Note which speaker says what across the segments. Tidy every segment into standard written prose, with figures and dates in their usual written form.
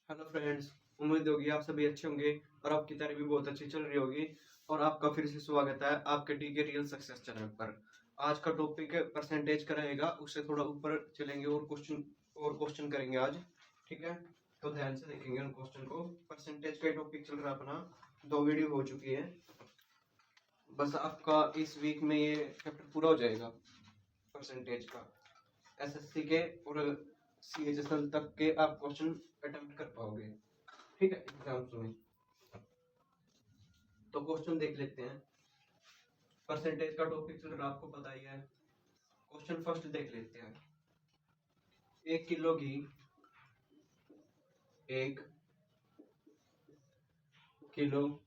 Speaker 1: Hello friends. उम्मीद होगी आप सभी अच्छे होंगे और आपकी तैयारी भी बहुत अच्छी चल रही होगी। और आपका फिर से स्वागत है आपके टी के रियल सक्सेस चैनल पर। आज का टॉपिक परसेंटेज का रहेगा, उससे थोड़ा ऊपर चलेंगे और क्वेश्चन करेंगे आज। ठीक है, तो ध्यान से देखेंगे उन क्वेश्चन को। परसेंटेज का टॉपिक चल रहा है अपना, 2 वीडियो हो चुकी है। बस आपका इस वीक में ये चैप्टर पूरा हो जाएगा परसेंटेज का। एसएससी के और सीएचएसएल तक के आप क्वेश्चन अटेम्प्ट कर पाओगे। ठीक है, एग्जाम्स में। तो क्वेश्चन देख लेते हैं। परसेंटेज का टॉपिक चल रहा है, आपको पता ही है। क्वेश्चन फर्स्ट देख लेते हैं। 1 किलो घी, 1 किलो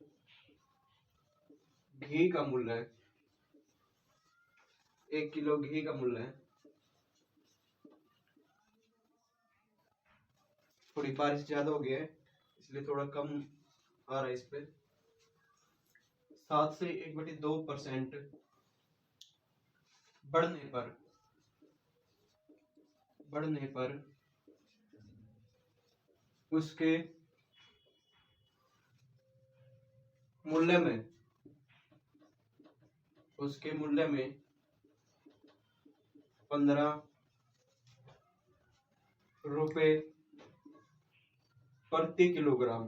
Speaker 1: घी का मूल्य है। 1 किलो घी का मूल्य है। थोड़ी बारिश ज्यादा हो गई है इसलिए थोड़ा कम आ रहा है इस पे। 7 से 1/2% बढ़ने पर उसके मूल्य में 15 रुपए प्रति किलोग्राम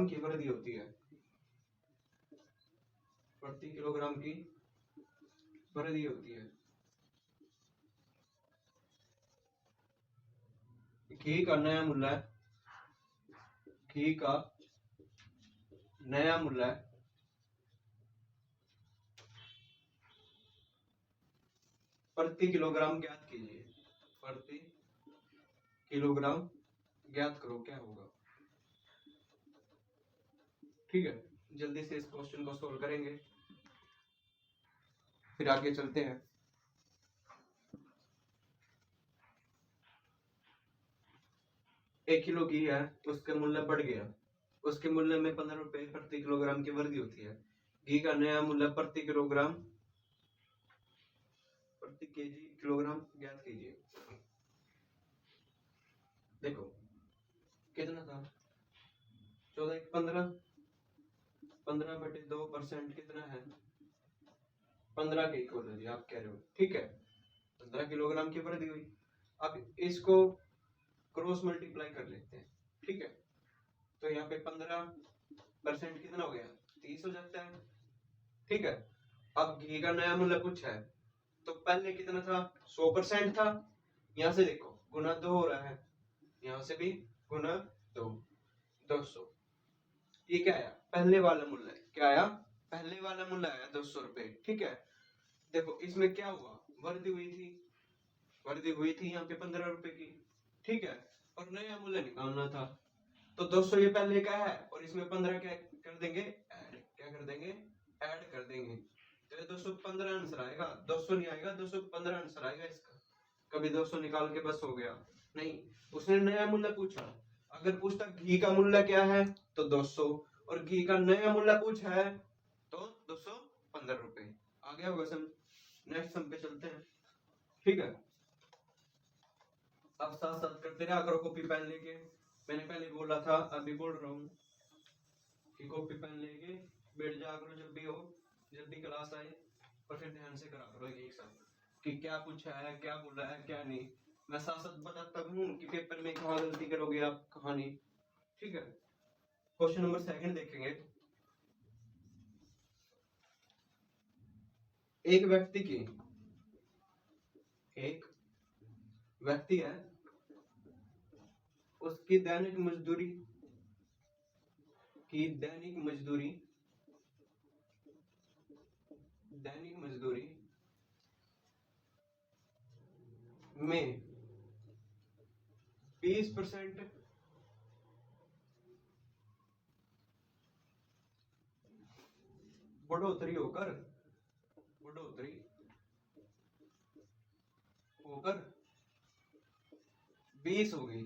Speaker 1: की वृद्धि होती है। प्रति किलोग्राम की वृद्धि होती है। घी का नया मूल्य प्रति किलोग्राम ज्ञात कीजिए। प्रति किलोग्राम ज्ञात करो क्या होगा। ठीक है, जल्दी से इस क्वेश्चन को सोल्व करेंगे, फिर आगे चलते हैं। एक किलो घी है, उसका मूल्य बढ़ गया। उसके मूल्य में 15 रुपए प्रति किलोग्राम की वृद्धि होती है। घी का नया मूल्य प्रति किलोग्राम ज्ञात कीजिए। देखो कितना था, 14 15/2% कितना है, 15 के इक्वल है आप कह रहे हो। ठीक है, 15 किलोग्राम की वृद्धि हुई। अब इसको क्रॉस मल्टीप्लाई कर लेते हैं। ठीक है, तो यहाँ पे 15% कितना हो गया, 30 हो जाता है। ठीक है, अब घी का नया मूल्य कुछ है, तो पहले कितना था, 100% था। यहाँ से देखो गुना 2 हो रहा है, यहाँ से भी गुना 2, 200। ये क्या आया, पहले वाला मूल्य। क्या आया, पहले वाला मूल्य आया 200 रुपए। ठीक है, देखो इसमें क्या हुआ, वृद्धि हुई थी यहाँ पे 15 रुपए की। ठीक है, और नया मूल्य निकालना था, तो 200 ये पहले का है और इसमें 15 क्या कर देंगे, ऐड कर देंगे। तो ये 215 आंसर आएगा, 200 नहीं आएगा, 215 आंसर आएगा इसका। कभी 200 निकाल के बस हो गया नहीं, उसने नया मूल्य पूछा। अगर पूछता घी का मूल्य क्या है तो 200, और घी का नया मूल्य पूछा है तो 215 रुपए। आ गया होगा सम। नेक्स्ट सम पे चलते हैं। ठीक है, अब साथ साथ करते रहा करो कॉपी पेन लेके। मैंने पहले बोला था, अभी बोल रहा हूँ कि कॉपी पेन लेके बैठ जा करो जब भी हो, जब भी क्लास आए, और फिर ध्यान से करा करो एक साथ कि क्या पूछा है, क्या बोला है, क्या नहीं। मैं साथ साथ बताता हूँ कि पेपर में कहाँ गलती करोगे आप, कहाँ नहीं। ठीक है, क्वेश्चन नंबर 2 देखेंगे। एक व्यक्ति है, उसकी दैनिक मजदूरी में 20% बढ़ोतरी होकर 20 हो गई।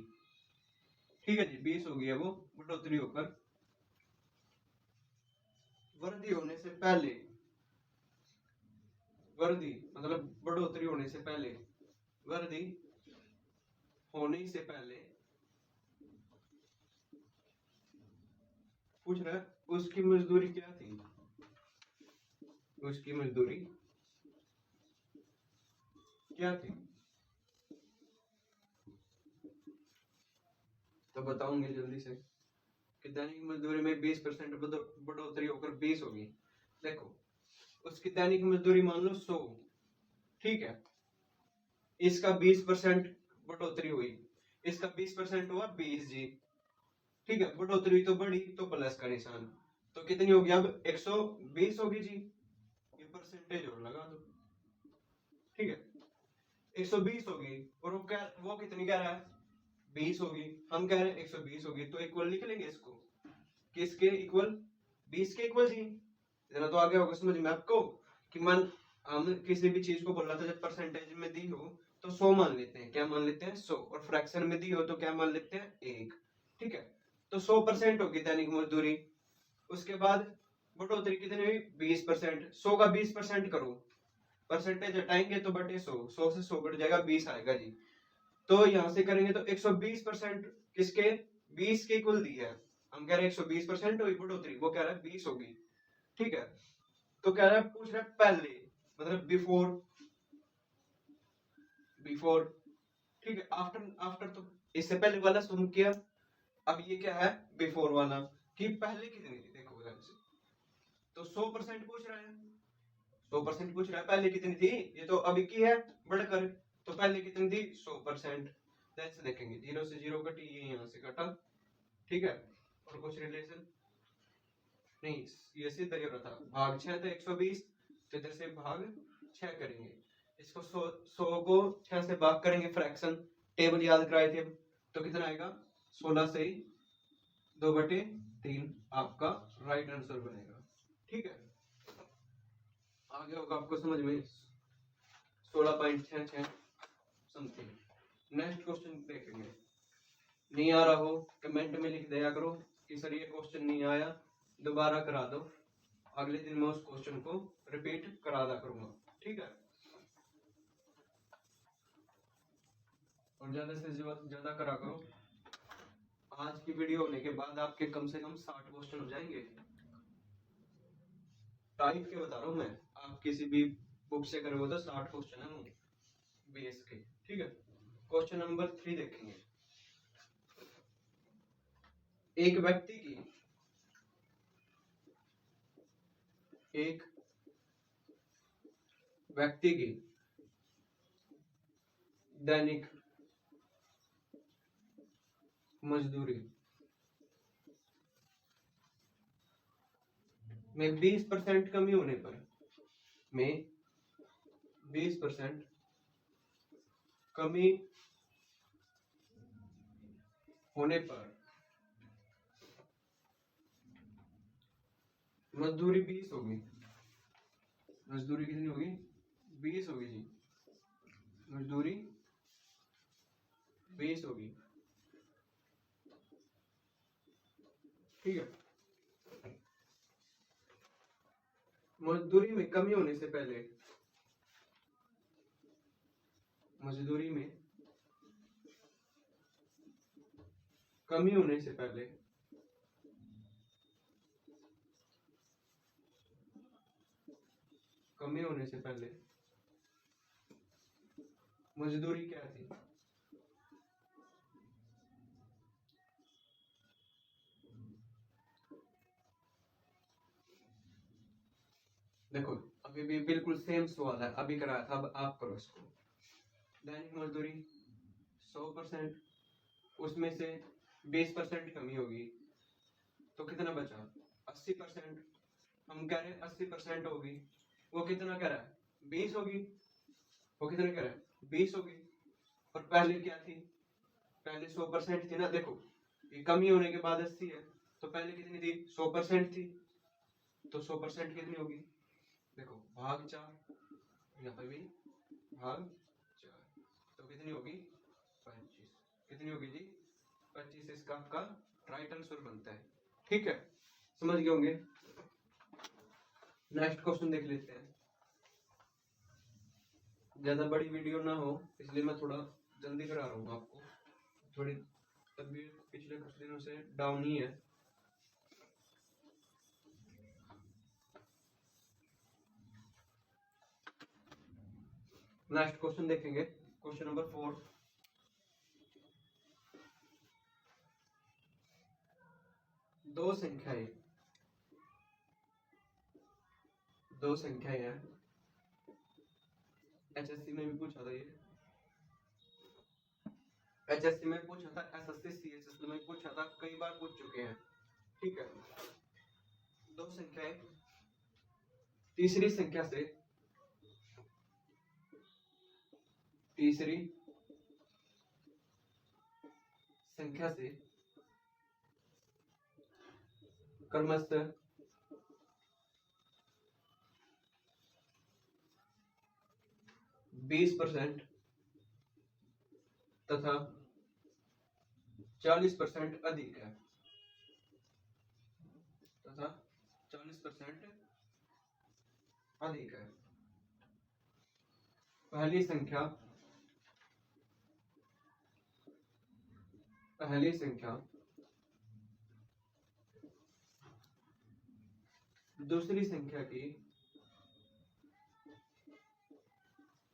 Speaker 1: ठीक है जी, 20 हो गई है वो बढ़ोतरी होकर। वृद्धि होने से पहले, वृद्धि मतलब बढ़ोतरी होने से पहले, वृद्धि होने से पहले पूछ रहा है उसकी मजदूरी क्या थी, उसकी मजदूरी क्या थी, तो बताऊंगे जल्दी से कि दैनिक मजदूरी में 20% बढ़ोतरी होकर 20 होगी। देखो उसकी दैनिक मजदूरी मान लो 100, ठीक है, इसका 20% बढ़ोतरी हुई, इसका 20% हुआ 20 जी, ठीक है, बढ़ोतरी तो बढ़ी तो प्लस का निशान, तो कितनी होगी अब 120 होगी जी, ये परसेंटेज और लगा दो, ठीक है, 120 होगी और वो कितनी कह रहा है 20 होगी, हम कह रहे हैं 120 होगी, तो इक्वल लिख लेंगे इसको, किसके इक्वल 20 के इक्वल जी। इतना तो आगे होगा समझ में आपको कि मन हम किसी भी चीज को बोला था जब परसेंटेज में दी हो तो 100 मान लेते हैं, क्या मान लेते हैं 100, और फ्रैक्शन में दी हो तो क्या मान लेते हैं 1, ठीक है, तो 100% होगी दैनिक मजदूरी। उसके बाद बढ़ोतरी कितनी हुई 20%, 100 का 20% करो, परसेंटेज हटाएंगे तो बटे 100, 100 से 100 कट जाएगा 20 आएगा जी, तो यहां से करेंगे तो 120% किसके 20 के इक्वल दी है, हम कह रहे हैं 120% हुई बढ़ोतरी, वो कह रहा है 20 होगी, ठीक है, तो कह रहा है पूछ रहा है पहले मतलब बिफोर, बिफोर, ठीक है, आफ्टर, आफ्टर तो इससे पहले वाला सुन किया, अब ये क्या है बिफोर वाला कि पहले कितनी थी, देखो ध्यान से, तो 100% पूछ रहा है, 100% पूछ रहा है पहले कितनी थी, ये तो अभी की है बढ़कर, तो पहले कितनी थी 100%, ऐसे देखेंगे 0 से 0 कटी, ये यहाँ से कटा, ठीक है, और कुछ रिलेशन नहीं, ये सीधा ही हो रहा था, भाग 6 था 120, तो इधर से भाग 6 करेंगे, इसको 100 को 6 से भाग करेंगे, फ्रैक्शन टेबल याद कराए थे, तो कितना आएगा 16 से 2/3 आपका राइट आंसर बनेगा, ठीक है, आगे होगा आपको समझ में 16.66 समथिंग। नेक्स्ट क्वेश्चन देखेंगे, नहीं आ रहा हो कमेंट में लिख दिया करो कि सर ये क्वेश्चन नहीं आया, दोबारा करा दो, अगले दिन मैं उस क्वेश्चन को रिपीट करा दिया करूंगा, ठीक है, और ज्यादा से ज्यादा करा करो, आज की वीडियो होने के बाद आपके कम से कम 60 क्वेश्चन हो जाएंगे, टाइप के बता रहा हूँ मैं, आप किसी भी बुक से करोगे तो 60 क्वेश्चन है बीएस के, ठीक है। क्वेश्चन नंबर 3 देखेंगे, एक व्यक्ति की दैनिक मजदूरी में 20% कमी होने पर, में 20% कमी होने पर मजदूरी 20 होगी, मजदूरी कितनी होगी 20 होगी जी, मजदूरी 20 होगी, ठीक है, मजदूरी में कमी होने से पहले, मजदूरी में कमी होने से पहले कमी होने से पहले मजदूरी क्या थी, देखो अभी भी बिल्कुल सेम सवाल है, अभी कराया था, अब आप करो इसको, दैनिक मजदूरी 100%, उसमें से 20% कमी होगी, तो कितना बचा 80%, हम कह रहे हैं 80% होगी, वो कितना कह रहा है 20 होगी, वो कितना कह रहा है 20 होगी, और पहले क्या थी, पहले 100% थी ना, देखो ये कमी होने के बाद 80 है, तो पहले कितनी थी 100% थी, तो 100% कितनी होगी, देखो भाग 4, यहाँ पे भी भाग 4, तो कितनी होगी 25, कितनी होगी जी 25, इसका आपका राइट आंसर बनता है, ठीक है, समझ गए होंगे। नेक्स्ट क्वेश्चन देख लेते हैं, ज्यादा बड़ी वीडियो ना हो इसलिए मैं थोड़ा जल्दी करा रहा हूँ आपको, थोड़ी तबीयत पिछले कुछ दिनों से डाउन ही है। नेक्स्ट क्वेश्चन देखेंगे, क्वेश्चन नंबर 4। दो संख्याएं हैं, एचएससी में भी पूछा था ये, एचएससी में पूछा था, एसएससी सीएचएससी में पूछा था, कई बार पूछ चुके हैं। ठीक है, दो संख्याएं तीसरी संख्या से क्रमशः 20% तथा 40% अधिक है,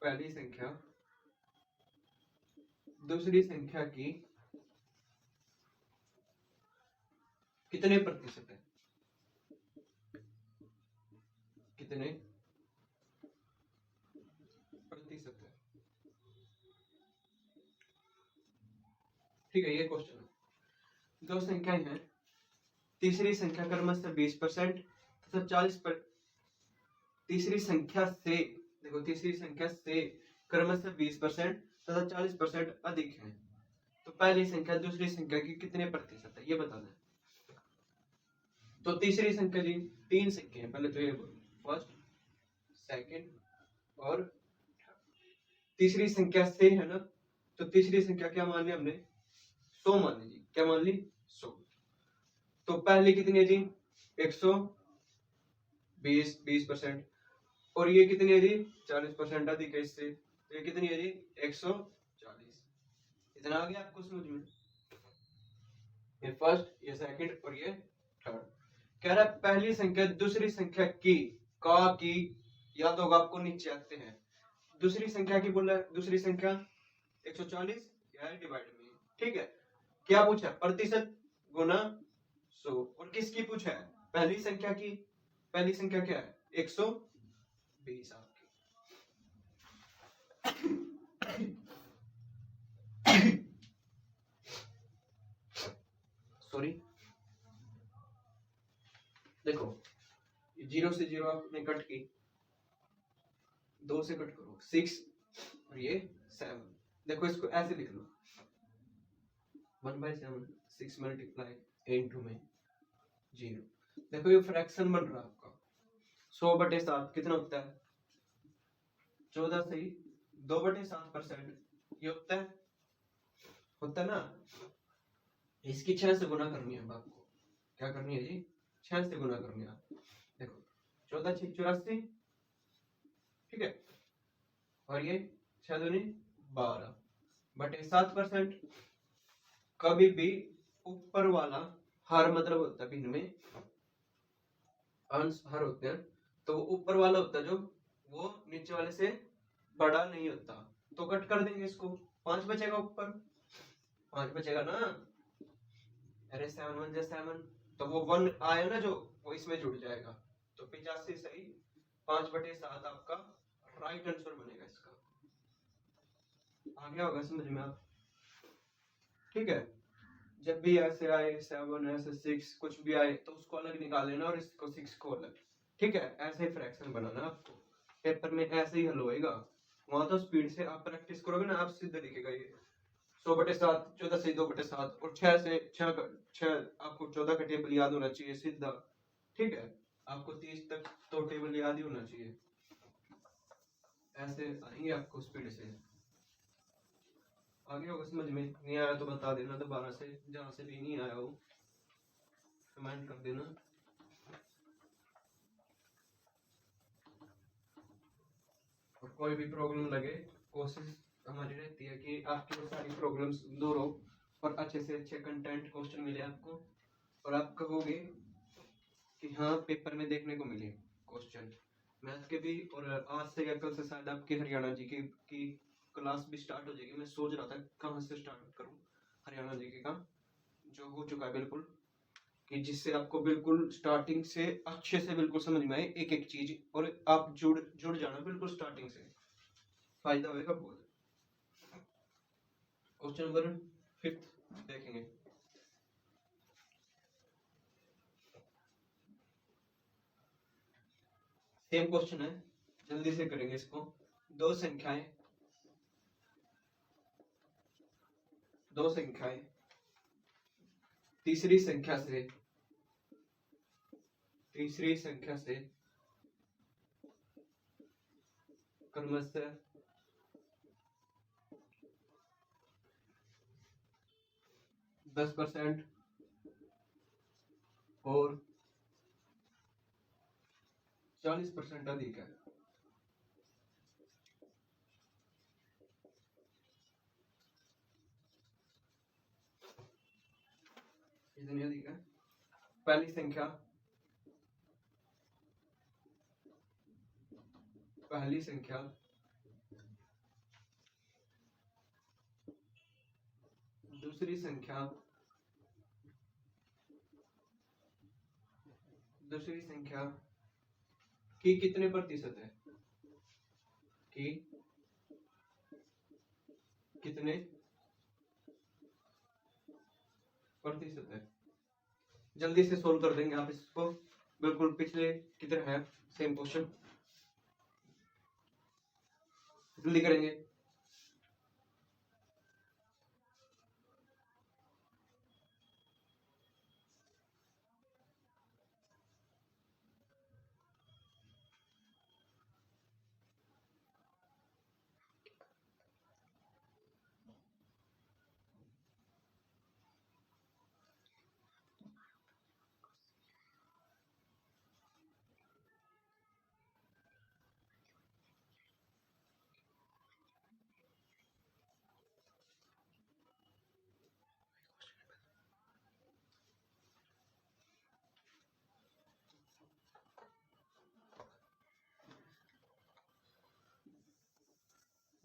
Speaker 1: पहली संख्या दूसरी संख्या की कितने प्रतिशत है, ठीक है। ये क्वेश्चन है, दो संख्याएं हैं, तीसरी संख्या क्रमशः 20% तथा 40%, तीसरी संख्या से, देखो तीसरी संख्या से क्रमशः 20% तथा 40% अधिक है, तो पहली संख्या दूसरी संख्या की कितने प्रतिशत है, ये बताना है। तो तीसरी संख्या जी 3 संख्या है, पहले तो ये फर्स्ट, सेकंड और तीसरी संख्या से है ना, तो तीसरी संख्या क्या मान ली हमने, 100 मान ली जी, क्या मान ली, 100। तो पहली कितनी है जी, 120% और ये कितनी है जी, 40% अधिक है इससे, तो ये कितनी है जी, 140। इतना आ गया आपको समझ में, ये फर्स्ट, ये सेकंड और ये थर्ड। कह रहा है पहली संख्या दूसरी संख्या की याद होगा आपको, नीचे आते हैं, दूसरी संख्या की बोला, दूसरी संख्या 140 या डिवाइड में, ठीक है। क्या पूछा, प्रतिशत गुना 100, और किसकी पूछा है, पहली संख्या की, पहली संख्या क्या है, 120 आपकी। सॉरी, देखो 0 से 0 आपने कट की, 2 से कट करो 6 और ये 7, देखो इसको ऐसे लिख लो 1/7, 6 मल्टीप्लाई इनटू में 0। देखो ये फ्रैक्शन बन रहा है आपका, 100/7 कितना होता है, 14 से 2/7%, ये होता है ना। इसकी 6 से गुना करनी है आपको, क्या करनी है जी, 6 से गुना करनी है। देखो 14 6 84, ठीक है, और ये 6 दूनी 12/7%। कभी भी ऊपर वाला हर मतलब होता है, भिन्न में अंश हर होते हैं, तो ऊपर वाला होता है जो, वो नीचे वाले से बड़ा नहीं होता, तो कट कर देंगे इसको, 5 बचेगा ऊपर, 5 बचेगा ना, अरे 7 1 7, तो वो 1 आया ना जो, वो इसमें जुड़ जाएगा, तो 85 सही 5/7 आपका राइट आंसर बनेगा इसका। आ गया होगा समझ में आप, ठीक है। जब भी ऐसे आए 7 ऐसे 6 कुछ भी आए तो उसको अलग निकाल लेना और इसको 6 को अलग, ठीक है। ऐसे ही फ्रैक्शन बनाना आपको, पेपर में ऐसे ही हल होएगा, वहां तो स्पीड से आप प्रैक्टिस करोगे ना, आप सीधे लिखेगा ये 100/7, 14 से 2/7 और 6 से 6 आपको 14 का टेबल याद होना चाहिए सीधा, ठीक है। आपको 30 तक तो टेबल याद ही होना चाहिए, ऐसे आएंगे आपको स्पीड से। आगे होगा समझ में, नहीं आया तो बता देना दोबारा से, जहां से भी नहीं आया हो कमेंट कर देना। और कोई भी प्रॉब्लम लगे, कोशिश हमारी रहती है कि आपकी वो सारी प्रॉब्लम्स दूर हो, और अच्छे से अच्छे कंटेंट क्वेश्चन मिले आपको, और आप कहोगे कि हाँ पेपर में देखने को मिले क्वेश्चन मैथ के भी। और आज से या कल से शायद आपकी हरियाणा जी की क्लास भी स्टार्ट हो जाएगी। मैं सोच रहा था कहाँ से स्टार्ट करूँ हरियाणा जी की का, जो हो चुका है बिल्कुल, कि जिससे आपको बिल्कुल स्टार्टिंग से अच्छे से बिल्कुल समझ में आए एक एक चीज, और आप जुड़ जाना बिल्कुल स्टार्टिंग से, फायदा होगा बहुत। क्वेश्चन नंबर 5 देखेंगे। सेम क्वेश्चन है, जल्दी से करेंगे इसको। दो संख्याएं तीसरी संख्या से क्रमशः 10% और 40% अधिक है। इतनी अधिक है। पहली संख्या दूसरी संख्या की कितने प्रतिशत है, कि कितने प्रतिशत है। जल्दी से सोल्व कर देंगे आप इसको, बिल्कुल पिछले की तरह है सेम क्वेश्चन, जल्दी करेंगे।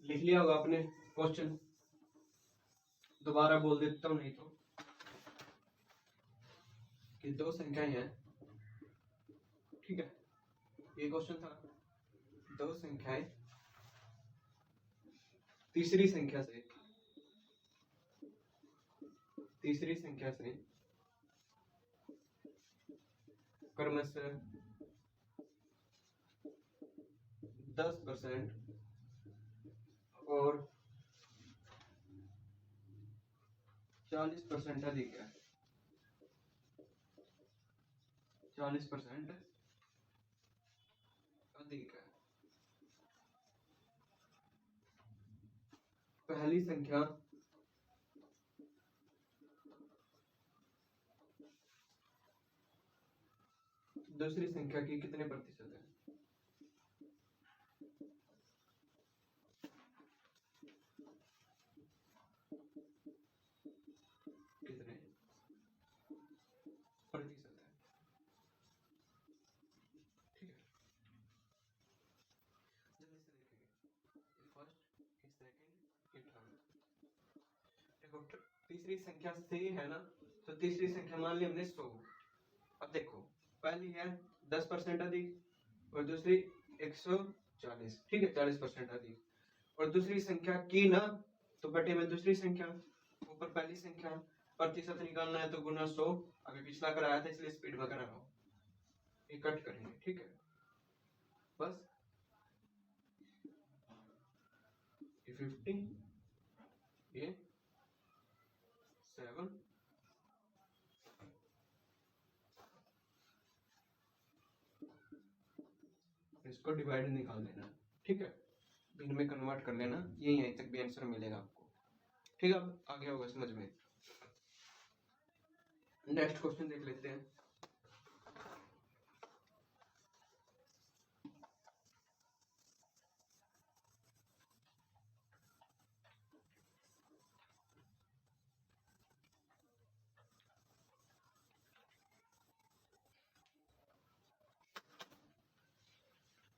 Speaker 1: लिख लिया होगा आपने क्वेश्चन, दोबारा बोल देता हूँ नहीं तो, कि दो संख्याएं हैं, ठीक है। ये क्वेश्चन था, दो संख्याएं तीसरी संख्या से क्रमशः 10% और 40% अधिक है। 40% अधिक है। पहली संख्या दूसरी संख्या की कितने प्रतिशत है, कितने प्रतिशत है, ठीक है। जल्दी से देखेंगे, ये फर्स्ट, ये सेकंड, ये थर्ड। देखो तीसरी संख्या से है ना, तो तीसरी संख्या मान ली हमने 100। अब देखो पहली है 10% अधिक और दूसरी 140, ठीक है, 40% अधिक। और दूसरी संख्या की ना, तो बटे में दूसरी संख्या, ऊपर पहली संख्या, प्रतिशत निकालना है तो गुना 100। अभी पिछला कराया था इसलिए स्पीड में करा रहा हूं, ये कट करेंगे, ठीक है। बस ये 50, ये 7, इसको डिवाइड निकाल देना, ठीक है, इनमें कन्वर्ट कर लेना, ये यहीं तक भी आंसर मिलेगा आपको, ठीक है। अब आगे होगा समझ में। नेक्स्ट क्वेश्चन देख लेते हैं।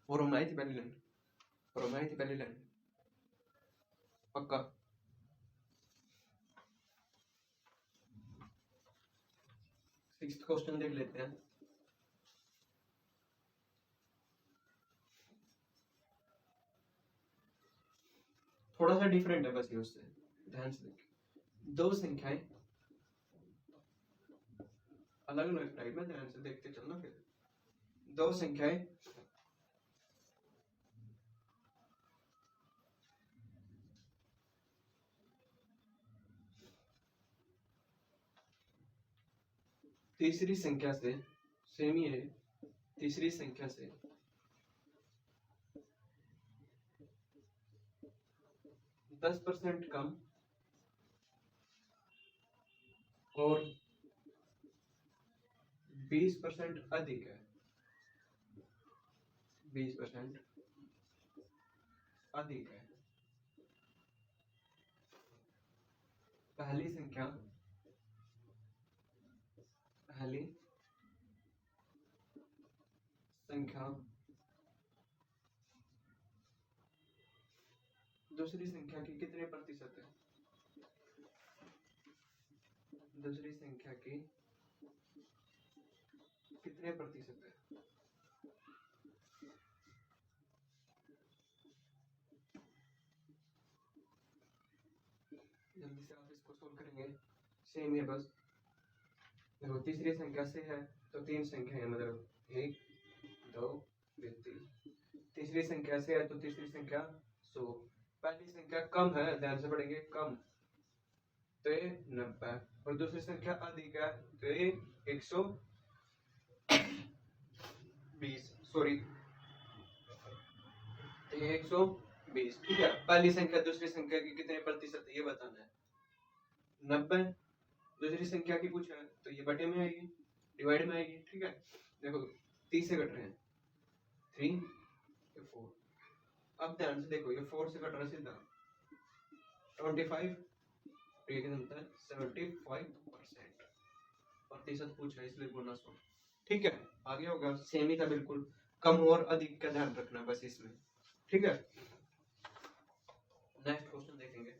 Speaker 1: और हमने आई थी पहली लाइन, और हमने आई थी पहली लाइन पक्का। सिक्स्थ क्वेश्चन देख लेते हैं। थोड़ा सा डिफरेंट है बस ये उससे, ध्यान से देखिए। दो संख्याएं अलग अलग टाइप में, ध्यान से देखते चलना। फिर दो संख्याएं तीसरी संख्या से, सेम ही है, तीसरी संख्या से 10% कम और 20% अधिक है, 20% अधिक है। पहली संख्या दूसरी संख्या की कितने प्रतिशत है? दूसरी संख्या की कितने प्रतिशत है? जल्दी से आप इसको सोल्व करेंगे, सेम है बस। देखो तीसरी संख्या से है तो तीन संख्या है, मतलब 1 2 3। तीसरी संख्या से है तो तीसरी संख्या 100। पहली संख्या कम है, ध्यान से पढ़ेंगे, कम तो ये 90, और दूसरी संख्या अधिक है तो ये 120, सॉरी तो ये 120। ठीक है, पहली संख्या दूसरी संख्या की कितने प्रतिशत है ये बताना है। 90 दूसरी संख्या की पूछा है तो ये बटे में आएगी, डिवाइड में आएगी। ठीक है, देखो 30 से कट रहे हैं, 3 4। अब ध्यान से देखो, ये 4 से कट रहा है सीधा 25, ये कितना होता है 75% प्रतिशत पूछा है, इसलिए बोनस हो। ठीक है, आगे होगा सेम ही था बिल्कुल, कम और अधिक का ध्यान रखना बस इसमें। ठीक है, नेक्स्ट क्वेश्चन देखेंगे।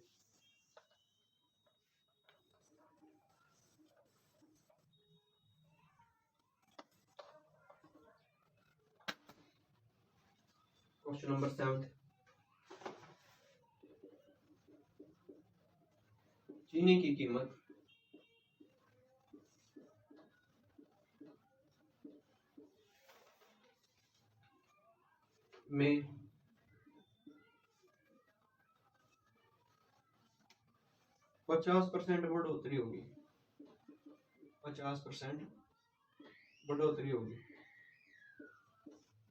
Speaker 1: क्वेश्चन नंबर 7, चीनी की कीमत में 50% बढ़ोतरी होगी, 50% बढ़ोतरी होगी,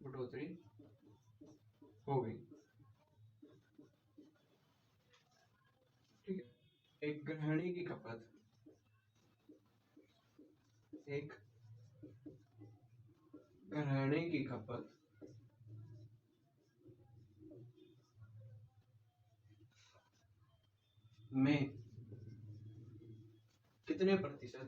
Speaker 1: बढ़ोतरी होगी। ठीक है, एक गृहिणी की खपत, एक गृहिणी की खपत में कितने प्रतिशत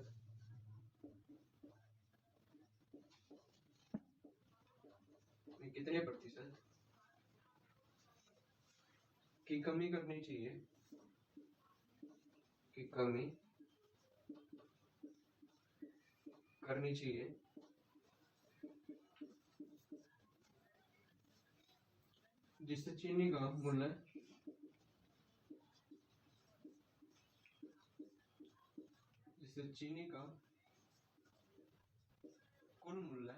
Speaker 1: की कमी करनी चाहिए, की कमी करनी चाहिए जिससे चीनी का मूल्य कुल मूल्य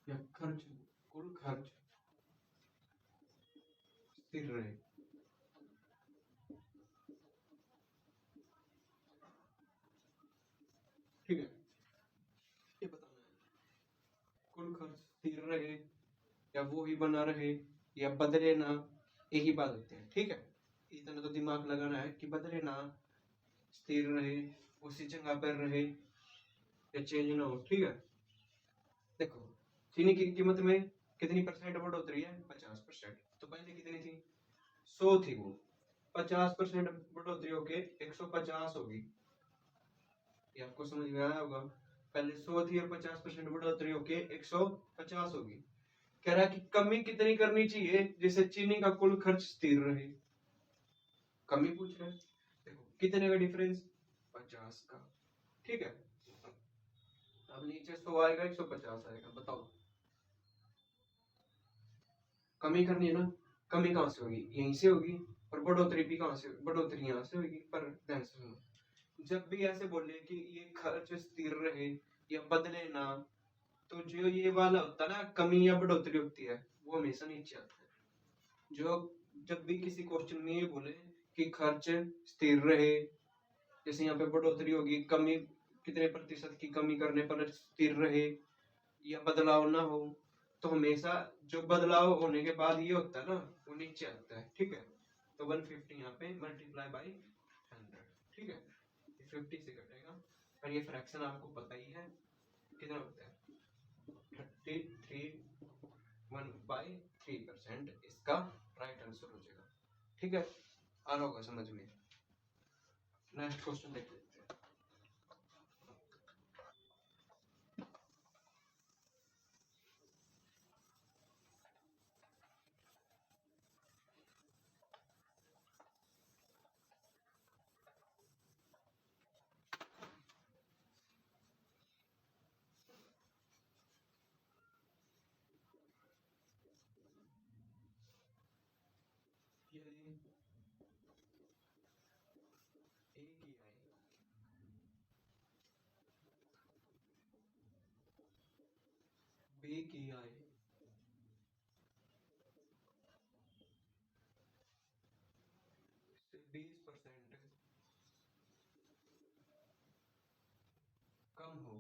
Speaker 1: या खर्च, कुल खर्च स्थिर रहे। ठीक है, ये बताना है, कुल खर्च स्थिर रहे या वो ही बना रहे या बदले ना, एक ही बात होती है। ठीक है, इतना तो दिमाग लगाना है कि बदले ना, स्थिर रहे, उसी जगह पर रहे या चेंज ना हो। ठीक है, देखो चीनी की कीमत में कितनी परसेंट बढ़ोतरी है, 50%। तो पहले कितनी थी, 100 थी वो, 50% बढ़ोतरी होके 150 होगी। ये आपको समझ में आया होगा। पहले 100 थी और 50% बढ़ोतरी होके 150 होगी। कह रहा है कि कमी कितनी करनी चाहिए जिससे चीनी का कुल खर्च स्थिर रहे। कमी पूछ रहे हैं, देखो कितने का डिफरेंस, 50 का। ठीक है, अब नीचे 100 आएगा 150 आएगा, बताओ कमी करनी है ना। कमी कहां से होगी, यहीं से होगी, और बढ़ोतरी भी कहां से, बढ़ोतरी यहां से होगी। पर ध्यान से सुनो, जब भी ऐसे बोले कि ये खर्च स्थिर रहे या बदले ना, तो जो ये वाला होता है ना, कमी या बढ़ोतरी होती है, वो हमेशा नीचे आता है। जो जब भी किसी क्वेश्चन में ये बोले कि खर्च स्थिर रहे, जैसे यहाँ पे बढ़ोतरी होगी, कमी कितने प्रतिशत की कमी करने पर स्थिर रहे या बदलाव ना हो, तो हमेशा जो बदलाव होने के बाद ये होता है ना, वो नीचे आता है। ठीक है, तो 150 यहाँ पे मल्टीप्लाई बाई 100। ठीक है, 50 से कटेगा, और ये फ्रैक्शन आपको पता ही है कितना होता है, 33.1/3%। इसका राइट आंसर हो जाएगा। ठीक है, आ रहा होगा समझ में। नेक्स्ट क्वेश्चन देख लेते हैं। बी की आई से 20% कम हो,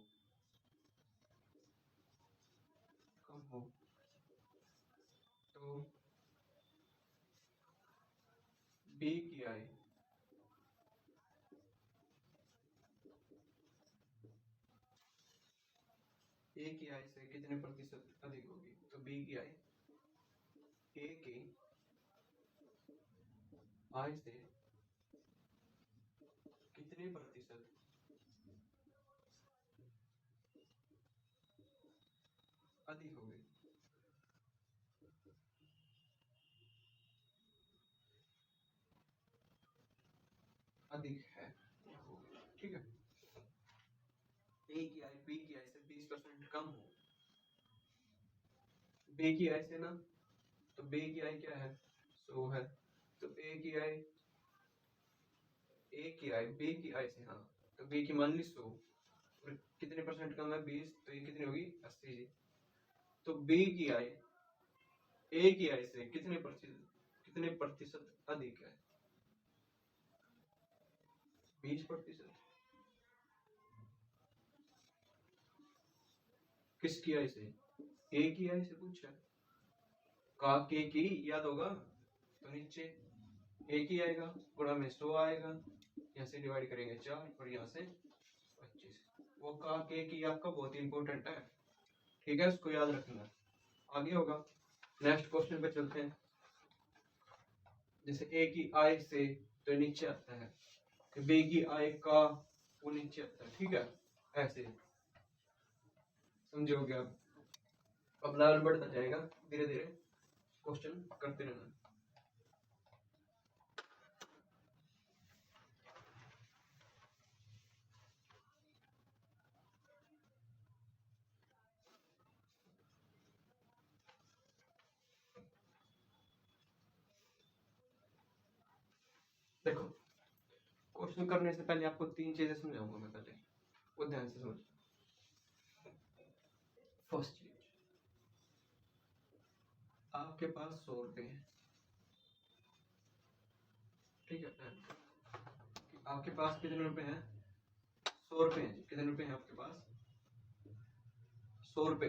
Speaker 1: तो बी की आई ए की आई से कितने प्रतिशत अधिक होगी। तो बी की आई ए की आई से कितने प्रतिशत अधिक होगी। अधिक है, ठीक है। ए की आई बी की आई से 20% कम हो, बी की आई से ना, तो बी की आई क्या है, 100 है, तो ए की आई बी की आई से, हाँ, तो बी की मान ली 100 और कितने परसेंट कम है, 20, तो ये कितनी होगी, 80 जी। तो बी की आई ए की आई से कितने प्रतिशत अधिक है, 20%। किसकी आई से, ए की आई से पूछा, का के की याद होगा, तो नीचे ए की आएगा, गुणा में 100 आएगा, यहाँ से डिवाइड करेंगे 4 और यहाँ से 25। वो का के की आपका बहुत ही इंपॉर्टेंट है, ठीक है, उसको याद रखना, आगे होगा। नेक्स्ट क्वेश्चन पे चलते हैं। जैसे ए की आई से तो नीचे आता है, कि बी की आई का वो नीचे आता है, ठीक है, ऐसे समझोगे आप। अब लेवल बढ़ता जाएगा धीरे धीरे, क्वेश्चन करते रहना। देखो, क्वेश्चन करने से पहले आपको 3 चीजें समझाऊंगा मैं पहले, वो ध्यान से समझ। फर्स्ट चीज, आपके पास 100 रुपए है, ठीक है, आपके पास कितने रुपए हैं, 100 रुपए हैं। कितने रुपए हैं आपके पास, 100 रुपए,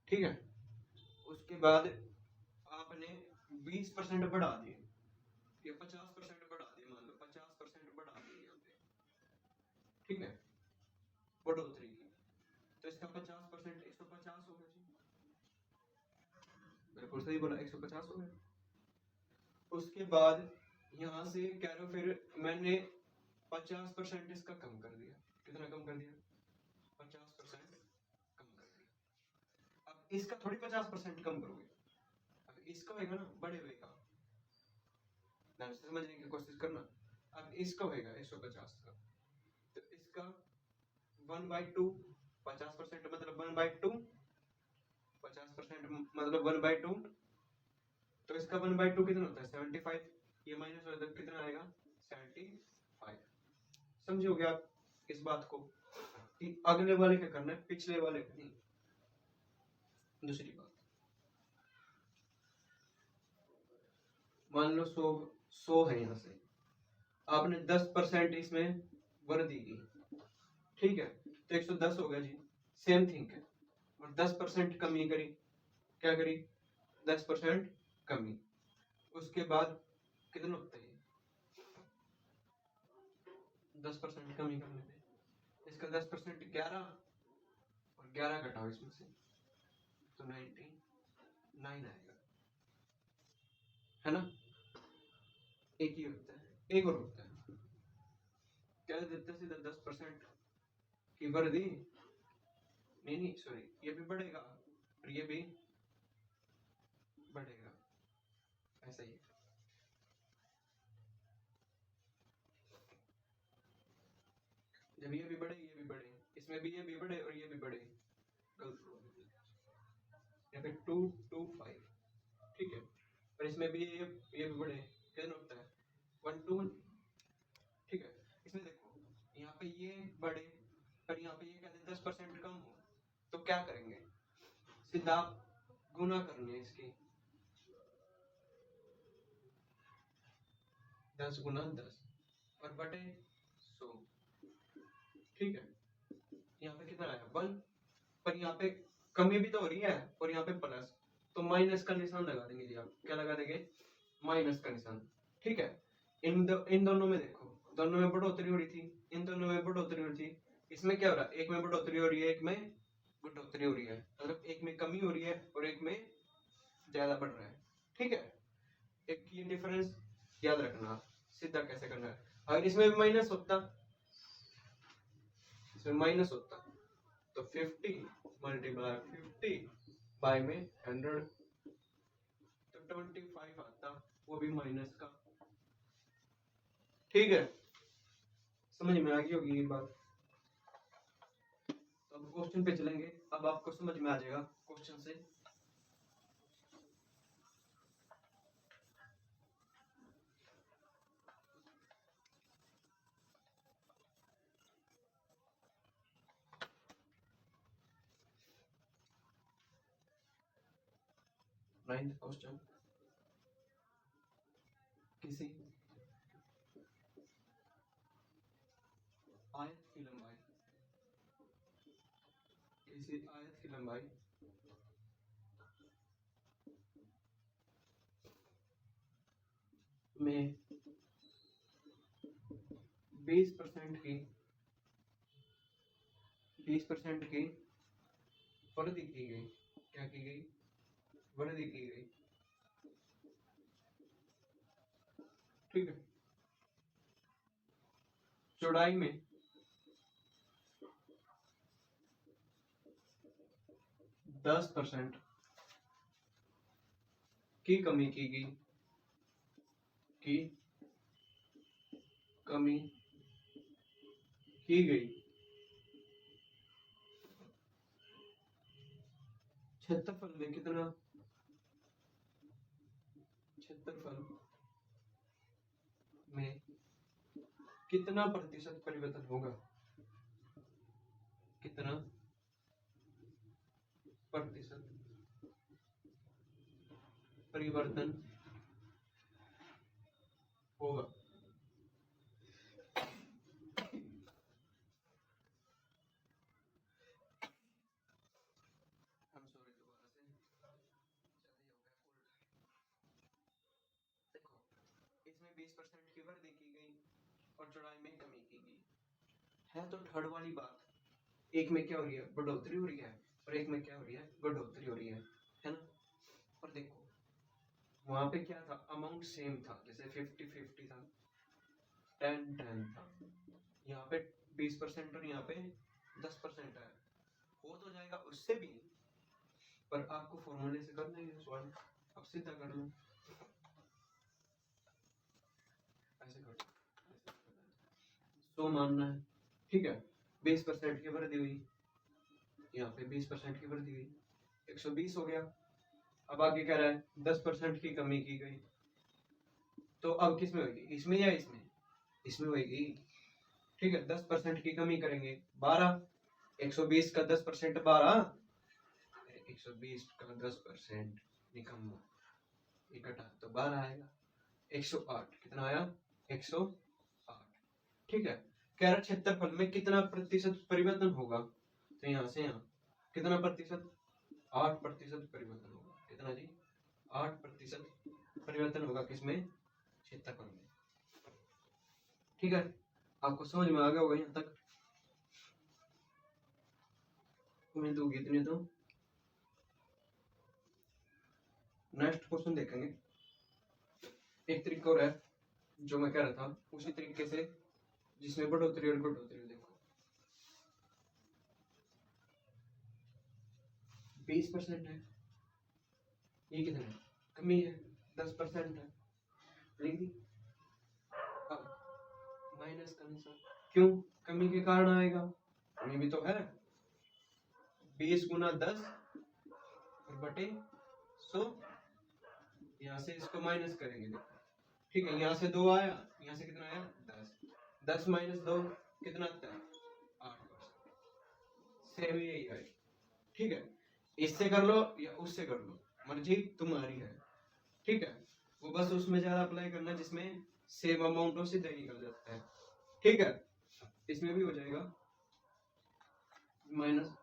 Speaker 1: ठीक है। उसके बाद आपने 20% बढ़ा दिए या 50% बढ़ा दिए, मान लो 50% बढ़ा दिए यहाँ पे, ठीक है, बढ़ोतरी की, तो इसका 50% 150 हो गया जी, बिल्कुल सही बोला, 150 हो गया। उसके बाद यहाँ से कह रहे हो फिर मैंने 50% इसका कम कर दिया। कितना कम कर दिया? 50% कम कर दिया। अब इसका थोड़ी 50% कम करोगे, अब इसका होगा ना बड़े हुए का, ध्यान से समझने की कोशिश करना। अब इसका होगा 150 का, तो इसका 1/2, 50% मतलब 1/2, 50% मतलब 1/2, तो इसका 1/2 कितना होता है? 75। ये माइनस हो जाता कितना आएगा? 75। समझोगे आप इस बात को कि अगले वाले का करना है, पिछले वाले का नहीं। दूसरी बात, मान लो 100 है, यहां से आपने 10% इसमें वृद्धि की, ठीक है, तो 110 हो गया जी। सेम थिंग है, और 10% कमी करी, क्या करी? 10% कमी। उसके बाद कितना होता है? 10% कमी करने पे इसका 10% 11, और 11 घटाओ इसमें से तो 99 आएगा, है ना? एक ही होता है, एक और होता है, क्या देते हैं सीधा 10% की वृद्धि, नहीं सॉरी, ये भी बढ़ेगा और ये भी बढ़ेगा, ऐसा ही। जब ये भी बढ़े ये भी बढ़े, इसमें भी ये भी बढ़े और ये भी बढ़े, या फिर 225, ठीक है, और इसमें भी ये भी बढ़े, कितना होता है? 1 2, ठीक है। इसमें देखो यहाँ पे ये बढ़े पर यहाँ पे ये कहते हैं 10% कम हो, तो क्या करेंगे? सीधा गुना करनी है इसकी, 10 गुना 10 और बटे 100, ठीक है। यहाँ पे कितना आया? 1, पर यहाँ पे कमी भी तो हो रही है और यहाँ पे प्लस, तो माइनस का निशान लगा देंगे जी। आप क्या लगा देंगे? माइनस का निशान, ठीक है। इन दोनों में देखो, दोनों में बढ़ोतरी हो रही थी, इन दोनों में बढ़ोतरी हो रही थी। इसमें क्या हो रहा है? एक में बढ़ोतरी हो रही है, एक में बढ़ोतरी हो रही है, मतलब एक में कमी हो रही है और एक में ज्यादा बढ़ रहा है, ठीक है। एक ये डिफरेंस याद रखना, सीधा कैसे करना है। अगर इसमें भी माइनस होता, इसमें माइनस होता तो 50 मल्टीप्लाई 50 बाय में 100, तो 25 आता, वो भी माइनस का, ठीक है। समझ में आ गई होगी ये बात। तो अब क्वेश्चन पे चलेंगे, अब आपको समझ में आ जाएगा क्वेश्चन से। नाइन्थ क्वेश्चन, किसी आयत की लंबाई, किसी आयत की लंबाई में 20% की वृद्धि की गई, क्या की गई? वृद्धि की गई, ठीक है। चौड़ाई में 10% की कमी की गई, की कमी की गई। क्षेत्रफल में कितना? क्षेत्रफल में कितना प्रतिशत परिवर्तन होगा? कितना प्रतिशत परिवर्तन होगा? हम सॉरी, दोबारा से देखो, इसमें 20% की वृद्धि की गई और चौड़ाई में कमी की गई है, तो थर्ड वाली बात, एक में क्या हो रही है? बढ़ोतरी हो रही है, और एक में क्या हो रही है? बढ़ोतरी हो रही है ना? और देखो वहां पे क्या था, अमाउंट सेम था, जैसे 50-50 था, 10-10 था, यहाँ पे 20% और यहाँ पे 10% है, हो तो जाएगा उससे भी, पर आपको फॉर्मूले से करना है सॉल्व, अब सीधा कर लो, ऐसे कर लो, 100 मानना है, ठीक है, 20% की वृद्धि हुई, यहाँ पे 20% की वृद्धि हुई, 120 हो गया। अब आगे कह रहा है 10% की कमी की गई, तो अब किस में होगी, इसमें या इसमें, इसमें होगी, ठीक है, 10% की कमी करेंगे 12, 120 का 10% 12, 120 का 10% निकम्मा इकट्ठा तो 12 आएगा, 108 कितना आया, 108, ठीक है। कह रहा क्षेत्रफल में कितना प्रतिशत परिवर्तन होगा, तो यहाँ से यहाँ कितना प्रतिशत, 8% परिवर्तन होगा, कितना जी, 8% परिवर्तन होगा किसमें, क्षेत्रफल में, ठीक है। आपको समझ में आ गया होगा यहाँ तक, उम्मीद होगी इतनी तो। नेक्स्ट क्वेश्चन देखेंगे, एक तरीका और है जो मैं कह रहा था उसी तरीके से, जिसमें बढ़ोतरी और घटोतरी, देखो 20% है, ये कितना है, कमी है, 10% है, लिख दी, अब माइनस का निशान, क्यों, कमी के कारण आएगा, कमी भी तो है, 20 गुना 10 और बटे 100, यहाँ से इसको माइनस करेंगे, देखो ठीक है, यहाँ से 2 आया, यहाँ से कितना आया 10, 10 माइनस 2 कितना आता है 8%, सेम यही है, ठीक है, इससे कर लो या उससे कर लो, मर्जी तुम्हारी है, ठीक है, वो बस उसमें ज्यादा अप्लाई करना जिसमें सेम अमाउंट हो, सीधा ही निकल जाता है, ठीक है, इसमें भी हो जाएगा, माइनस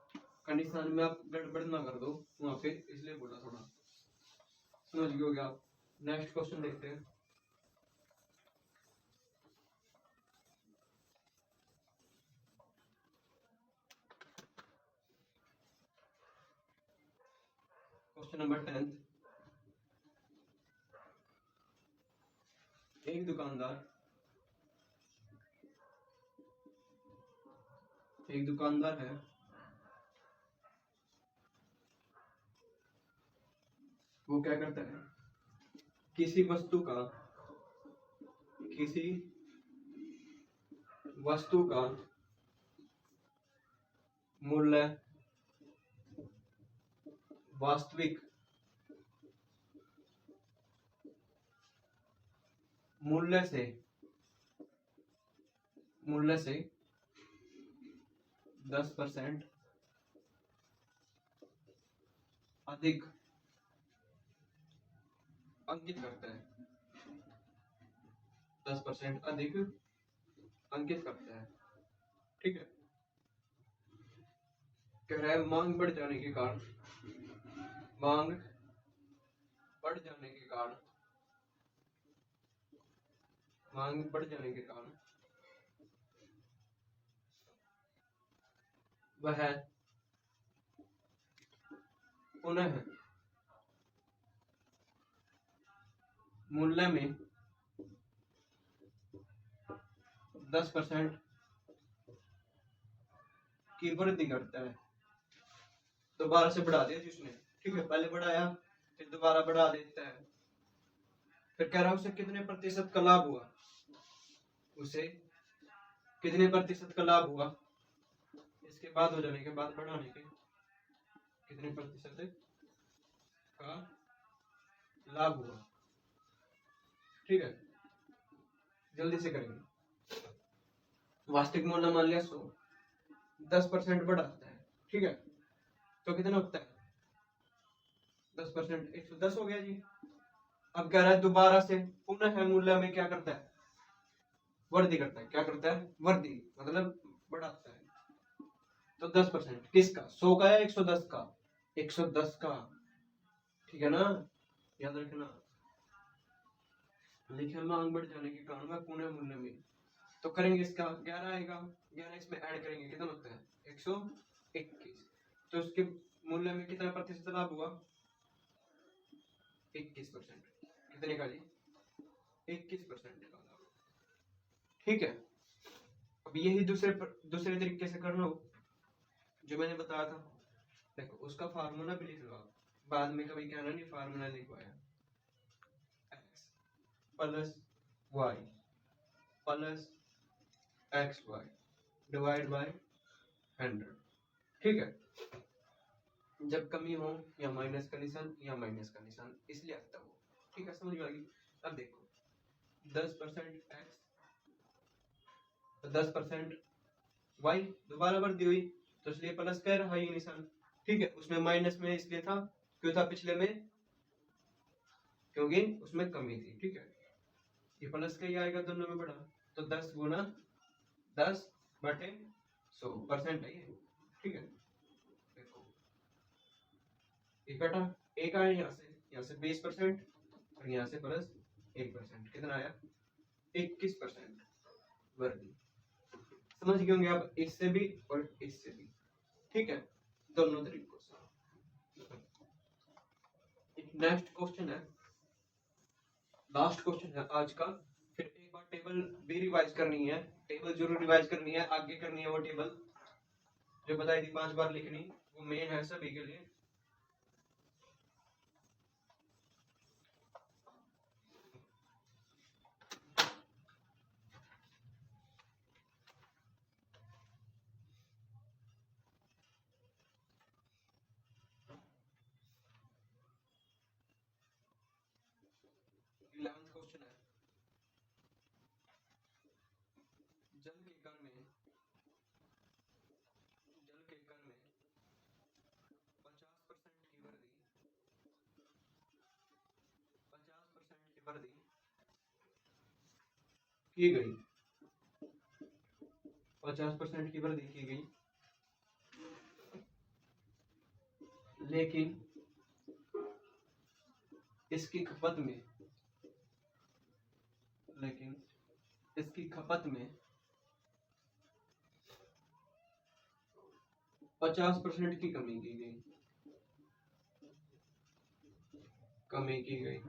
Speaker 1: का निशान में आप गड़बड़ ना कर दो वहां पे, इसलिए बोला, थोड़ा समझ गए होगे आप। नेक्स्ट क्वेश्चन देखते हैं, क्वेश्चन नंबर 10, एक दुकानदार है, वो क्या करता है, किसी वस्तु का मूल्य वास्तविक मूल्य से 10% अधिक अंकित करता है, 10% अधिक अंकित करता है, ठीक है। कह रहा है मांग बढ़ जाने के कारण वह पुनः मूल्य में 10% की वृद्धि करता है, दोबारा से बढ़ा दिया जिसने, ठीक है, पहले बढ़ाया फिर दोबारा बढ़ा देता है, फिर कह रहा है उसे कितने प्रतिशत का लाभ हुआ, उसे कितने प्रतिशत का लाभ हुआ, इसके बाद हो जाने के बाद बढ़ाने के कितने प्रतिशत का लाभ हुआ, ठीक है, जल्दी से करेंगे, वास्तविक मूल्य मान लिया 100, 10% बढ़ाता है, ठीक है, तो कितना होता है 10%, 110 हो गया जी। अब कह रहा है दोबारा से पुनः मूल्य में क्या करता है, वृद्धि करता है, क्या करता है, वृद्धि मतलब बढ़ाता है, तो 10% किसका, 100 का या 110 का, 110 का, ठीक है ना, याद रखना, लिखे मांग बढ़ जाने के कारण में पुनः मूल्य में, तो करेंगे इसका 11 आएगा, 11 इसमें ऐड करेंगे कितना होता है 121, तो इसके मूल्य में कितना प्रतिशत लाभ हुआ 21%, कितने का जी? 21% निकाला। ठीक है, अब यही दूसरे दूसरे तरीके से कर लो जो मैंने बताया था। देखो उसका फार्मूला भी लिख लो आप, बाद में कभी कहना नहीं फार्मूला लिखवाया। x plus y plus x y divide by 100। ठीक है, जब कमी हो या माइनस का निशान या माइनस का निशान इसलिए आता हो। ठीक है, समझ में आ गई। अब देखो 10% एक्स 10% वाई दोबारा बढ़ दी हुई तो इसलिए प्लस कह रहा है ये निशान। ठीक है, उसमें माइनस में इसलिए था, क्यों था पिछले में? क्योंकि उसमें कमी थी। ठीक है, ये प्लस का ही आएगा दोनों में बड़ा, तो 10 गुना 10/100% है ये। ठीक है, देखो इकट्ठा एक आया यहाँ से 20% और यहाँ से प्लस 1%, कितना आया? 21% वर्ग। समझ गए होंगे आप इससे भी और इससे भी। ठीक है, दोनों तरीकों से। नेक्स्ट क्वेश्चन है, लास्ट क्वेश्चन है आज का। फिर एक बार टेबल भी रिवाइज करनी है, टेबल जरूर रिवाइज करनी है, आगे करनी है वो टेबल जो बताई थी 5 बार लिखनी, वो मेन है सभी के लिए। क्वेश्चन है, जल के कण में 50% की वृद्धि 50% की वृद्धि की गई, 50% की वृद्धि की गई, लेकिन इसकी खपत में 50% की कमी की गई।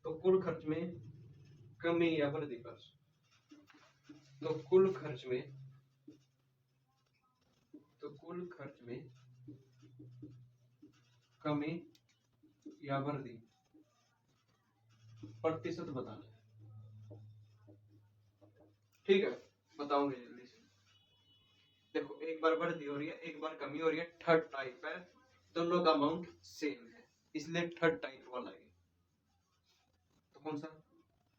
Speaker 1: तो कुल खर्च में कमी या वृद्धि पर, तो कुल खर्च में कमी या वृद्धि प्रतिशत बताना है। ठीक है, बताऊंगे जल्दी से। देखो एक बार वृद्धि हो रही है, एक बार कमी हो रही है, थर्ड टाइप है, दोनों का अमाउंट सेम है, इसलिए थर्ड टाइप वाला है। तो कौन सा?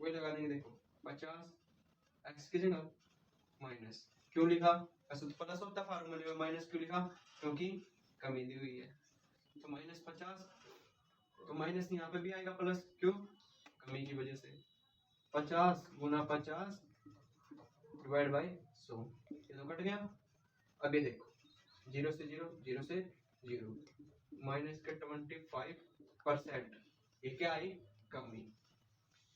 Speaker 1: वही लगा देंगे। देखो 50 एक्स की जगह माइनस, क्यों लिखा? ऐसे तो प्लस होता फार्मूले में, माइनस क्यों लिखा? क्योंकि कमी दी हुई है। तो -50, तो माइनस यहाँ पे भी आएगा प्लस, क्यों? कमी की वजह से। 50 गुना 50 डिवाइड बाई 100, ये तो कट गया। अब ये देखो 0 से 0, 0 से 0, माइनस के 25%, ये क्या आई? कमी।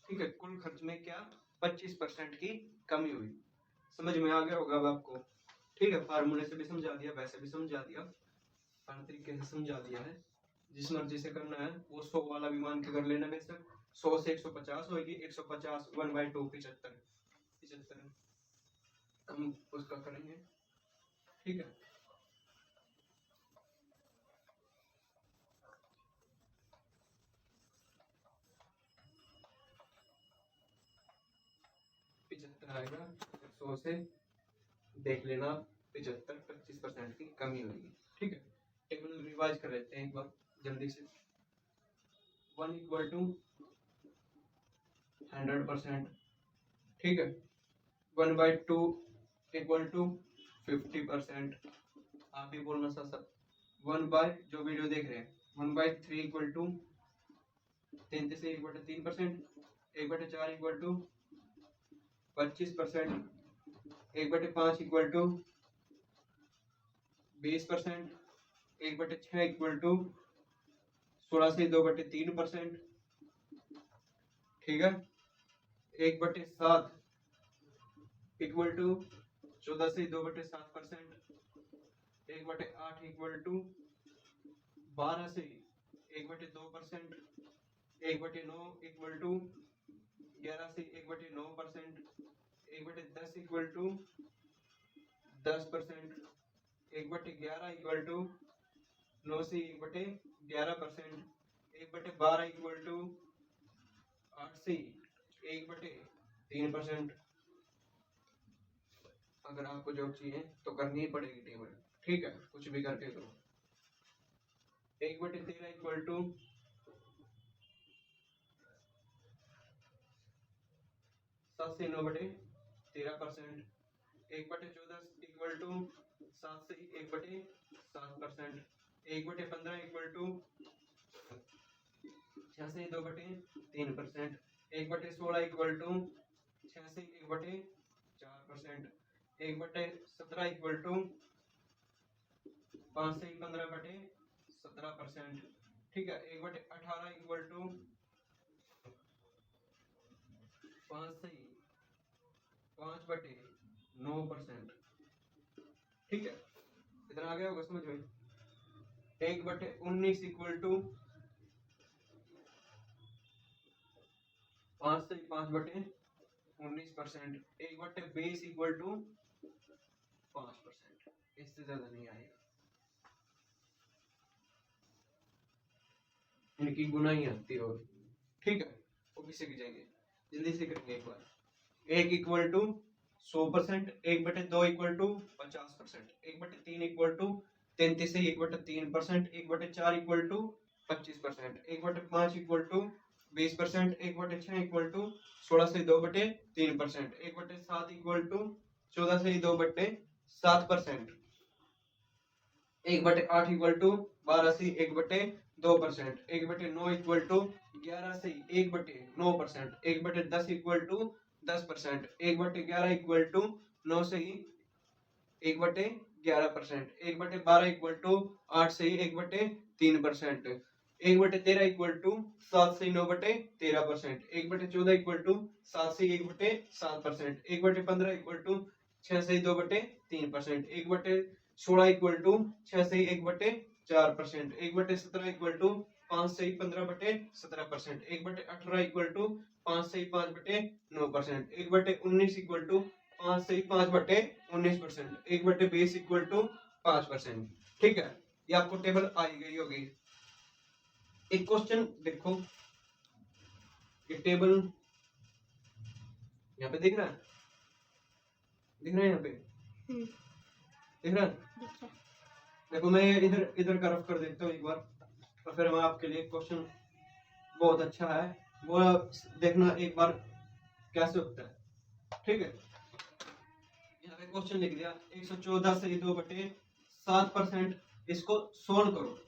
Speaker 1: ठीक है, कुल खर्च में क्या? 25% की कमी हुई। समझ में आ गया होगा अब आपको। ठीक है, फार्मूले से भी समझा दिया, वैसे भी समझा दिया, हर तरीके से समझा दिया है। जिस मर्जी से करना है वो 100 वाला भी मान के कर लेना, बेशक 100 से 150 होगी, 150 1/2 75 हम उसका करेंगे। ठीक है, आएगा 100 से, देख लेना 75 25% की कमी होगी। ठीक है, टेबल रिवाइज कर लेते हैं एक बार जल्दी से। 1 इक्वल टू 100%। ठीक है, 1/2 इक्वल टू 50%। आप भी बोलना साथ साथ। 1 बाय, जो वीडियो देख रहे हैं, 1/3 equal to 3/3%, 1/4 equal to 25%, 1/5 equal to 20%, 1/6 equal to 16 से 2/3%। ठीक है, 1/7 इक्वल टू 14 से 2/7%, 1/8 इक्वल टू 12 से 1/2%, 1/9 इक्वल टू 11 से 1/9%, 1/10 इक्वल टू 10%, 1/11 इक्वल टू 9 से 1/11%, 1/12 इक्वल टू 8 से 1/3%। अगर आपको जॉब चाहिए तो करनी ही पड़ेगी टेबल, ठीक है, कुछ भी करके करो। 1/13 इक्वल टू 7 से 9/13%, 1/14 इक्वल टू 7 से 1/7%, 1/15 इक्वल टू 6 से 2/3%, 1/16 इक्वल टू 6 से 1/4%, 1/17 इक्वल टू 5 से 15/17%, ठीक है। 1/18 इक्वल टू 5 से 5/9%, ठीक है। इतना आ गया होगा समझ में। 1/19 इक्वल टू 5 से 5/19%, 1/20 इक्वल टू 5%। इससे ज्यादा नहीं आएगा, इनकी गुनाही आती और, ठीक है, वो भी सीख जाएंगे, जल्दी से करेंगे एक बार। 1 equal to 100%, 1/2 equal to 50%, 1/3 equal to 33 से 1/3%, 1/4 equal to 25%, 1/5 equal to 20%, 1/6 equal to 16 से 2/3%, 1/7 इक्वल टू 14 से 2/7%, 1/8 इक्वल टू 12 से 1/2%, 1/9 इक्वल टू 11 से 1/9%, 1/10 इक्वल टू 10%, 1/11 इक्वल टू 9 से 1/11%, 1/12 इक्वल टू 8 से 1/3%, 1/13 इक्वल टू 7 से 9/13%, 1/14 इक्वल टू 7 से 1/7%, 1/15 इक्वल टू 6 से 2/3%, 1/16 इक्वल टू 6 से 1/4%, 1/17 इक्वल टू 5 से 15/17%, 1/18 इक्वल टू 5 से 5/9%, 1/19 इक्वल टू 5 से 5/19%, 1/20 इक्वल टू 5%, ठीक है। ये आपको टेबल आई गई होगी। एक क्वेश्चन देखो, ये टेबल यहाँ पे दिख रहा है, दिख रहा है यहाँ पे, दिख रहा है। देखो मैं इधर इधर का रफ कर देता हूँ एक बार, और फिर मैं आपके लिए क्वेश्चन बहुत अच्छा है वो देखना एक बार कैसे होता है, ठीक है। यहाँ पे क्वेश्चन लिख दिया 114 से 2/7%, इसको सोल्व करो,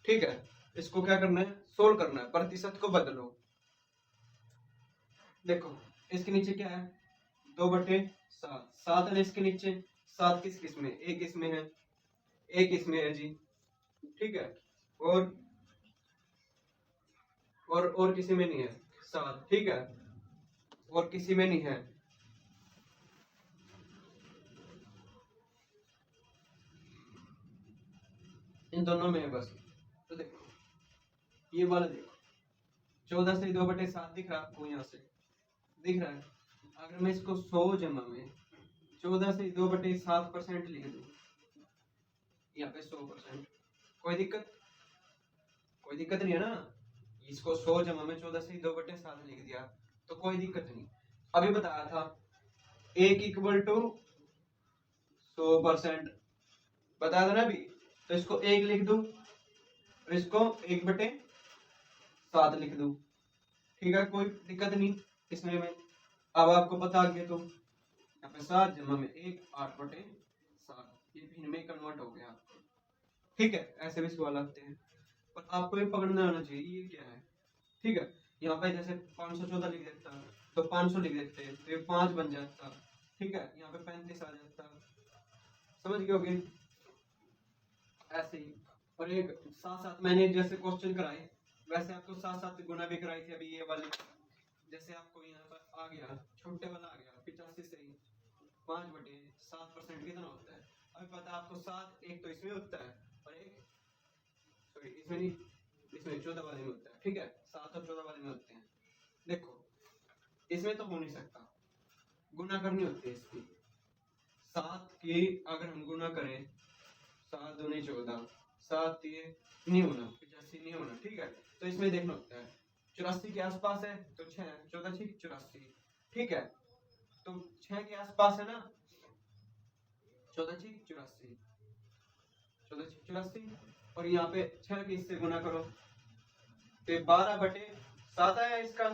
Speaker 1: ठीक है। इसको क्या करना है, सोल्व करना है, प्रतिशत को बदलो। देखो इसके नीचे क्या है, 2/7, 7 है इसके नीचे, 7 किस में, एक इसमें है, एक इसमें है जी, ठीक है। और किसी में नहीं है 7, ठीक है, और किसी में नहीं है। इन दोनों में है बस। तो देखो ये वाला देखो, 14 से 2/7 दिख रहा है आपको, यहाँ से दिख रहा है। अगर मैं इसको 100 जमा में 14 से 2/7% लिख दूं, यहाँ पे 100%, कोई दिक्कत, कोई दिक्कत नहीं है ना। इसको 100 जमा में 14 से 2/7 लिख दिया तो कोई दिक्कत नहीं। अभी बताया था 1 इक्वल टू 100%, बताया था ना अभी। तो इसको 1 लिख दूं और इसको 1/7 लिख दूं, ठीक है, कोई दिक्कत नहीं इसमें में। अब आपको पता आगे तो यहाँ पे 7 जमा में 1 8/7, ये भिन्न में कन्वर्ट हो गया आपको, ठीक है। ऐसे भी सवाल आते हैं, पर आपको ये पकड़ना आना चाहिए ये क्या है, ठीक है। यहाँ पे जैसे 514 लिख देता तो 500 लिख देते तो ये 5 बन जाता, ठीक है। यहाँ पे 35 आ जाता, समझ गए होगे, ऐसे ही। और एक साथ साथ मैंने जैसे क्वेश्चन कराए वैसे आपको साथ साथ गुना भी कराई थी अभी ये वाले। जैसे आपको यहाँ पर आ गया, छोटे वाला आ गया 85 से 5/7% कितना होता है। अभी पता है आपको 7, एक तो इसमें होता है और एक सॉरी इसमें नहीं, इसमें 14 वाले में होता है, ठीक है, 7 और 14 वाले में होते हैं। देखो इसमें तो हो नहीं सकता, गुना करनी होती है इसकी। 7 की अगर हम गुना करें, 7 दूनी 14, 7 ये नहीं होना, 85 नहीं होना, ठीक है। तो इसमें देखना होता है 84 के आसपास है तो 6, 14 6 84, ठीक है। तो 6 के आसपास है ना, 14 6 84, 14 6 84, और यहाँ पे 6 के इससे गुना करो तो 12/7 आया इसका,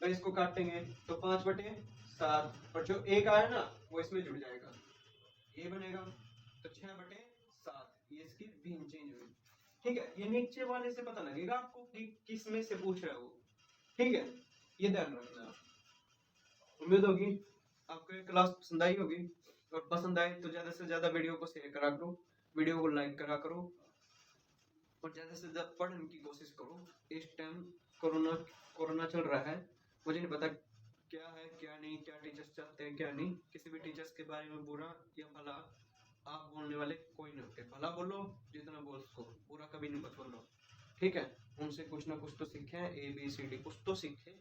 Speaker 1: तो इसको काटेंगे तो 5/7, और जो एक आया ना वो इसमें जुड़ जाएगा, ये बनेगा। तो 6/7 ये इसकी भिन्न चेंज हुई, ठीक है। ये नीचे वाले से पता लगेगा आपको कि किस में से पूछ रहा है वो, ठीक है, ये ध्यान रखना। उम्मीद होगी आपको ये क्लास पसंद आई होगी, और पसंद आए तो ज्यादा से ज्यादा वीडियो को शेयर करा करो, वीडियो को लाइक करा करो, और ज्यादा से ज्यादा पढ़ने की कोशिश करो। इस टाइम कोरोना चल रहा है, मुझे नहीं पता क्या है क्या नहीं, क्या टीचर्स चाहते हैं क्या नहीं। किसी भी टीचर्स के बारे में बुरा या भला आप बोलने वाले कोई नहीं होते, भला बोलो जितना बोल सको, बुरा कभी नहीं मत बोलो, ठीक है। उनसे कुछ ना कुछ तो सीखे, ABCD कुछ तो सीखे,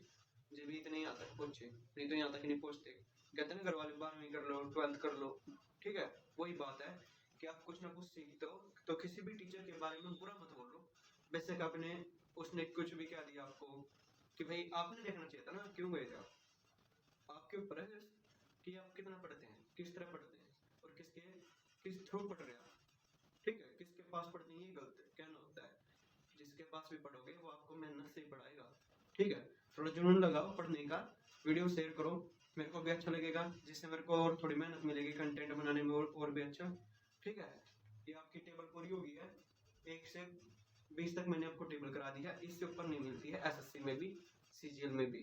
Speaker 1: जब भी इतने यहाँ तक पहुंचे, नहीं तो यहाँ तक नहीं पहुंचते। कहते हैं ना घर वाले 12वीं कर लो 12th कर लो, ठीक है। वही बात है कि आप कुछ ना कुछ सीखते हो, तो किसी भी टीचर के बारे में बुरा मत बोलो। बेशक आपने उसने कुछ भी कह दिया आपको कि भाई आपने देखना चाहिए था ना, क्यों गए थे आप, आपके ऊपर है कि आप कितना पढ़ते हैं, किस तरह पढ़ते हैं, और किस थ्रू पढ़ रहे हैं, ठीक है। किसके पास पढ़ते हैं ये गलत कहना होता है, जिसके पास भी पढ़ोगे वो आपको मेहनत से ही पढ़ाएगा, ठीक है। थोड़ा जुनून लगाओ पढ़ने का, वीडियो शेयर करो, मेरे को भी अच्छा लगेगा, जिससे मेरे को और थोड़ी मेहनत मिलेगी कंटेंट बनाने में और भी अच्छा, ठीक है। ये आपकी टेबल पूरी हो गई है, 1 से 20 तक मैंने आपको टेबल करा दिया, इससे ऊपर नहीं मिलती है SSC में भी CGL में भी,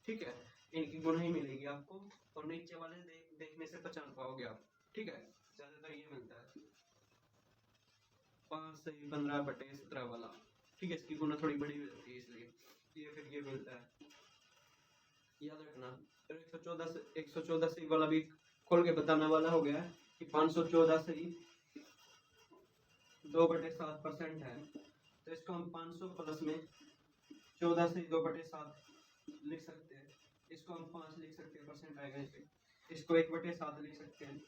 Speaker 1: ठीक है। इनकी गुण ही मिलेगी आपको, और नीचे वाले देखने से पहचान पाओगे आप, ठीक है। ज्यादातर ये मिलता है 5 से 15/17 वाला, ठीक है। इसकी गुना थोड़ी बड़ी हो जाती है इसलिए ये फिर ये मिलता है, याद रखना। फिर 114 से वाला भी खोल के बताने वाला हो गया कि 514 से 2/7% है, तो इसको हम 500 प्लस में 14 से 2/7 लिख सकते हैं, इसको हम 5 लिख सकते हैं, परसेंट आएगा इस पे, इसको 1/7 लिख सकते हैं,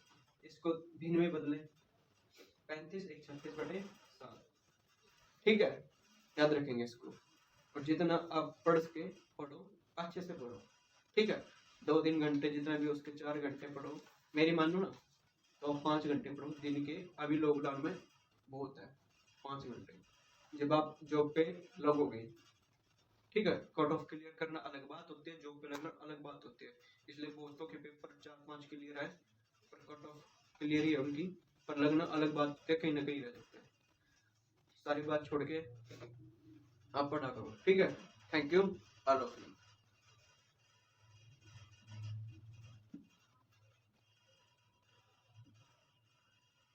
Speaker 1: इसको भिन्न में बदले 35 1 36/7, ठीक है। याद रखेंगे इसको, और जितना आप पढ़ सके पढ़ो, अच्छे से पढ़ो, ठीक है। 2-3 घंटे जितना भी उसके 4 घंटे पढ़ो, मेरी मानो ना तो 5 घंटे पढ़ो दिन के। अभी लॉकडाउन में बहुत है 5 घंटे, जब आप जॉब पे लगोगे, ठीक है। कट ऑफ क्लियर करना अलग बात होती है, जॉब पे लगना अलग बात होती है, इसलिए बहुतों के पेपर 4-5 क्लियर है, पर कट ऑफ क्लियर ही है उनकी, पर लगना अलग बात है, कहीं ना कहीं रह सकते हैं। सारी बात छोड़ के आप पढ़ा करो, ठीक है। Thank you, all of you.